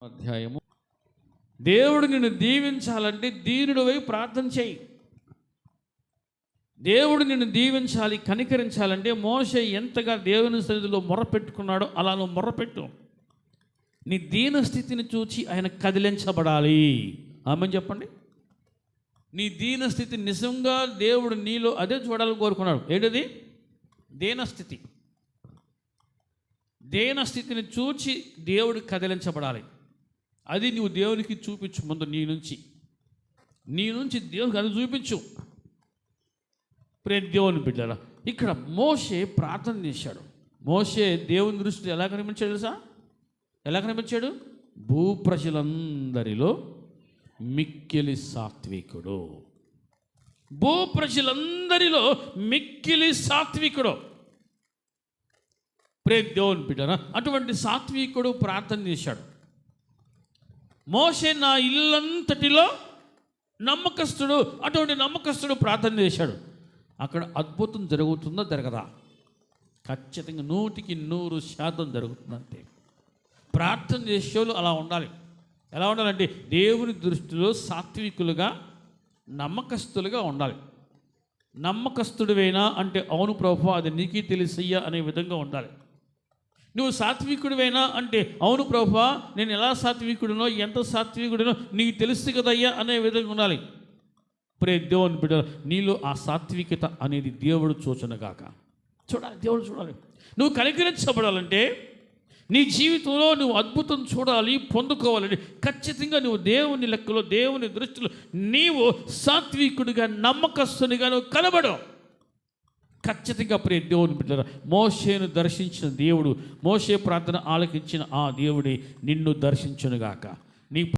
అధ్యాయము. దేవుడు నిన్ను దీవించాలంటే దీనుడివై ప్రార్థన చేయి. దేవుడు నిన్ను దీవించాలి, కనికరించాలంటే మోషే ఎంతగా దేవుని సన్నిధిలో మొర్రపెట్టుకున్నాడో అలా నువ్వు మొర్రపెట్టు. నీ దీన స్థితిని చూచి ఆయన కదిలించబడాలి. ఆమె చెప్పండి. నీ దీన స్థితి నిజంగా దేవుడు నీలో అదే చూడాలని కోరుకున్నాడు. ఏంటది? దీనస్థితి. దీనస్థితిని చూచి దేవుడు కదిలించబడాలి. అది నువ్వు దేవునికి చూపించు. ముందు నీ నుంచి దేవునికి అది చూపించు. దేవుని బిడ్డలా, ఇక్కడ మోషే ప్రార్థన చేశాడు. మోషే దేవుని దృష్టిలో ఎలా కనిపించాడు తెలుసా? ఎలా కనిపించాడు? భూప్రజలందరిలో మిక్కిలి సాత్వికుడు. భూప్రజలందరిలో మిక్కిలి సాత్వికుడు. దేవుని బిడ్డనా, అటువంటి సాత్వికుడు ప్రార్థన చేశాడు. మోషే నా ఇల్లంతటిలో నమ్మకస్తుడు. అటువంటి నమ్మకస్తుడు ప్రార్థన చేశాడు. అక్కడ అద్భుతం జరుగుతుందో జరగదా? ఖచ్చితంగా 100% జరుగుతుందంటే. ప్రార్థన చేసేవాళ్ళు అలా ఉండాలి. ఎలా ఉండాలంటే దేవుని దృష్టిలో సాత్వికులుగా, నమ్మకస్తులుగా ఉండాలి. నమ్మకస్తుడివైనా అంటే అవును ప్రభువా అది నీకే తెలుసయ్యా అనే విధంగా ఉండాలి. నువ్వు సాత్వికుడివైనా అంటే అవును ప్రభువా నేను ఎలా సాత్వికుడినో, ఎంత సాత్వికుడినో నీకు తెలుసు కదయ్యా అనే విధంగా ఉండాలి. దేవుని బిడ్డ, నీలో ఆ సాత్వికత అనేది దేవుడు చూచనగాక. చూడాలి, దేవుడు చూడాలి. నువ్వు కనికరించబడాలంటే, నీ జీవితంలో నువ్వు అద్భుతం చూడాలి, పొందుకోవాలంటే ఖచ్చితంగా నువ్వు దేవుని లెక్కలో, దేవుని దృష్టిలో నీవు సాత్వికుడిగా, నమ్మకస్తునిగా నువ్వు కనబడు. ఖచ్చితంగా దేవుని బిడ్డ, మోషేను దర్శించిన దేవుడు, మోషే ప్రార్థన ఆలకించిన ఆ దేవుడే నిన్ను దర్శించునుగాక. నీ